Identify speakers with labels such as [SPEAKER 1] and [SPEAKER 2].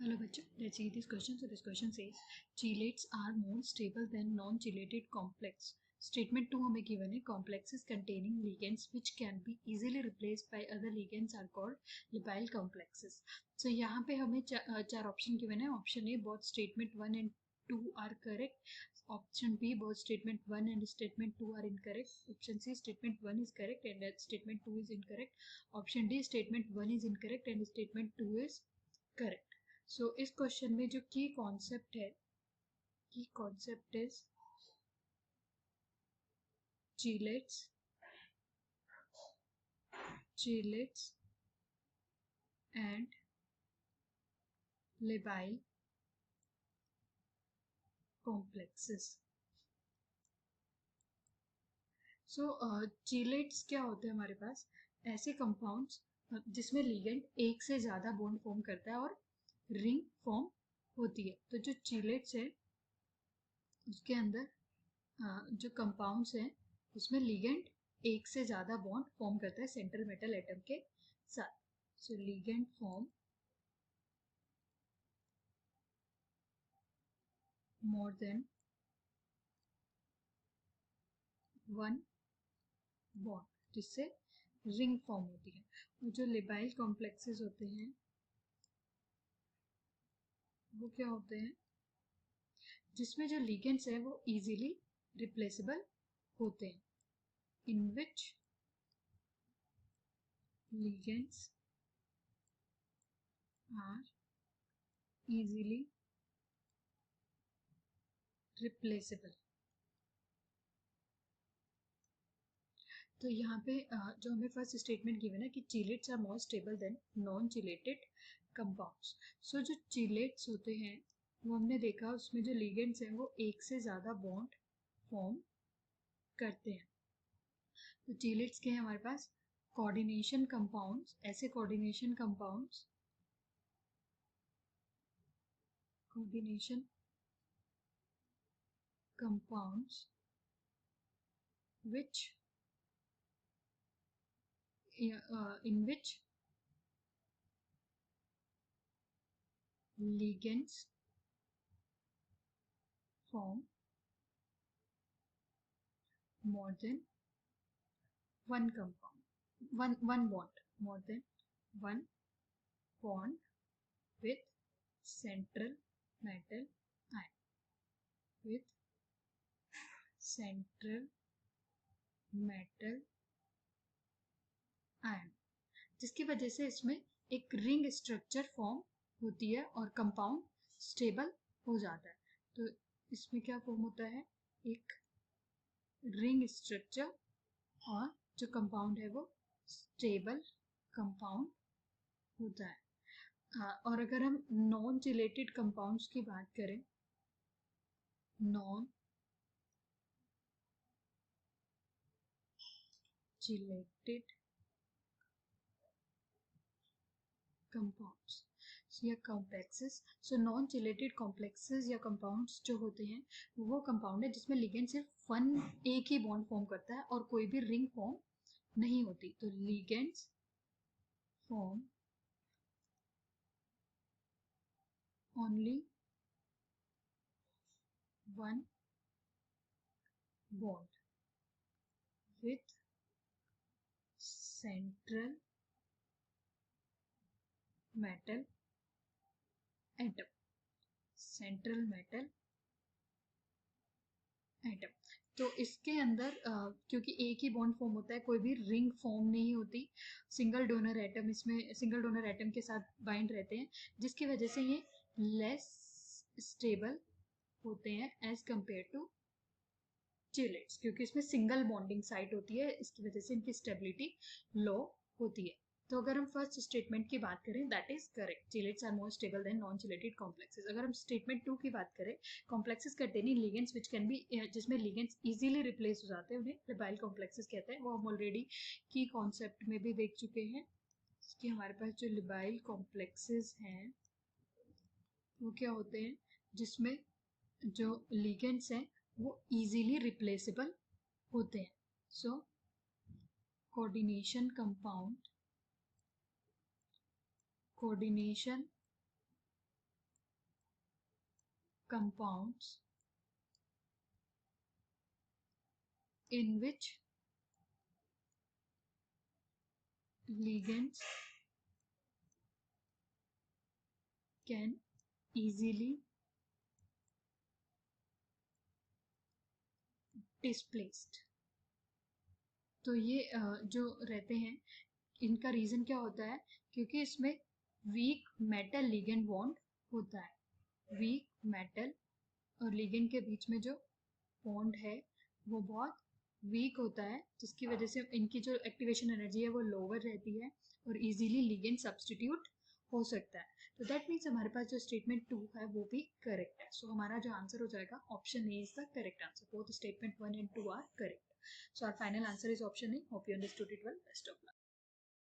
[SPEAKER 1] Hello bachcho, let's see this question. So this question says chelates are more stable than non-chelated complex. Statement 2 हमें given है complexes containing ligands which can be easily replaced by other ligands are called labile complexes. So यहाँ पे हमें चार option given है. Option A both statement 1 and 2 are correct. Option B both statement 1 and statement 2 are incorrect. Option C statement 1 is correct and statement 2 is incorrect. Option D statement 1 is incorrect and statement 2 is correct. सो इस question में जो की concept है, की concept is chelates and labile complexes. सो चीलेट्स क्या होते हैं हमारे पास? ऐसे कंपाउंड्स जिसमें लिगेंड एक से ज्यादा बॉन्ड फॉर्म करता है और रिंग फॉर्म होती है. तो जो चीलेट्स है उसके अंदर जो कंपाउंड्स हैं उसमें लिगेंड एक से ज्यादा बॉन्ड फॉर्म करता है सेंट्रल मेटल एटम के साथ. So ligand form more than one bond जिससे रिंग फॉर्म होती है. और जो लिबाइल कॉम्प्लेक्सेस होते हैं वो क्या होते हैं? जिसमें जो लिगेंड्स है वो इजीली रिप्लेसेबल होते हैं. इन विच ligands are easily replaceable. तो यहाँ पे जो हमें फर्स्ट स्टेटमेंट गिवन है कि chelates are more stable than non chelated compounds. So जो चीलेट्स होते हैं वो हमने देखा उसमें जो लिगेंड्स हैं वो एक से ज़्यादा बॉन्ड फॉर्म करते हैं. तो चीलेट्स के हैं हमारे पास कोऑर्डिनेशन कंपाउंड्स. ऐसे coordination compounds which in which ligands form more than one compound, one bond, more than one bond with central metal ion, with central metal ion, जिसकी वजह से इसमें एक रिंग स्ट्रक्चर फॉर्म होती है और कंपाउंड स्टेबल हो जाता है. तो इसमें क्या फॉर्म होता है? एक रिंग स्ट्रक्चर और जो कंपाउंड है वो स्टेबल कंपाउंड होता है. और अगर हम नॉन चिलेटेड कंपाउंड्स की बात करें, नॉन चिलेटेड कंपाउंड्स या complexes. So non chelated complexes या कंपाउंड्स जो होते हैं वो कंपाउंड है जिसमें लिगेंड सिर्फ एक ही बॉन्ड फॉर्म करता है और कोई भी रिंग फॉर्म नहीं होती. तो ligands form only one bond with central metal atom. central metal atom. तो इसके अंदर क्योंकि एक ही बॉन्ड फॉर्म होता है, कोई भी रिंग फॉर्म नहीं होती, सिंगल डोनर एटम इसमें सिंगल डोनर एटम के साथ बाइंड रहते हैं, जिसकी वजह से ये लेस स्टेबल होते हैं एज कंपेयर टू चिलेट्स, क्योंकि इसमें सिंगल बॉन्डिंग साइट होती है, इसकी वजह से इनकी स्टेबिलिटी लो होती है. तो अगर हम फर्स्ट स्टेटमेंट की बात करें that is correct, chelates are more stable than non chelated complexes. अगर हम स्टेटमेंट 2 की बात करें, complexes containing ligands which can be, जिसमें लिगेंड्स इजीली रिप्लेस हो जाते हैं, उन्हें लिबाइल कॉम्प्लेक्सेस कहते हैं. वो हम ऑलरेडी की कॉन्सेप्ट में भी देख चुके हैं कि हमारे पास जो लिबाइल कॉम्प्लेक्सेस हैं वो क्या होते हैं, जिसमें जो लिगेंड्स हैं वो इजीली रिप्लेसेबल होते हैं. So coordination compounds in which ligands can easily displaced। तो ये जो रहते हैं इनका रीज़न क्या होता है, क्योंकि इसमें वीक मेटल लिगेंड बॉन्ड होता है। वीक मेटल और लिगेंड के बीच में जो बॉन्ड है वो बहुत वीक होता है, जिसकी वजह से इनकी जो एक्टिवेशन एनर्जी है वो लोअर रहती है और इजीली लिगेंड सब्सटीट्यूट हो सकता है। तो दैट मीन्स हमारे पास जो स्टेटमेंट 2 है वो भी करेक्ट है। सो हमारा जो आंसर हो जाएगा option A is the correct answer. Both statement 1 and 2 are correct. So our final answer is option A. Hope you understood it well. Best of luck.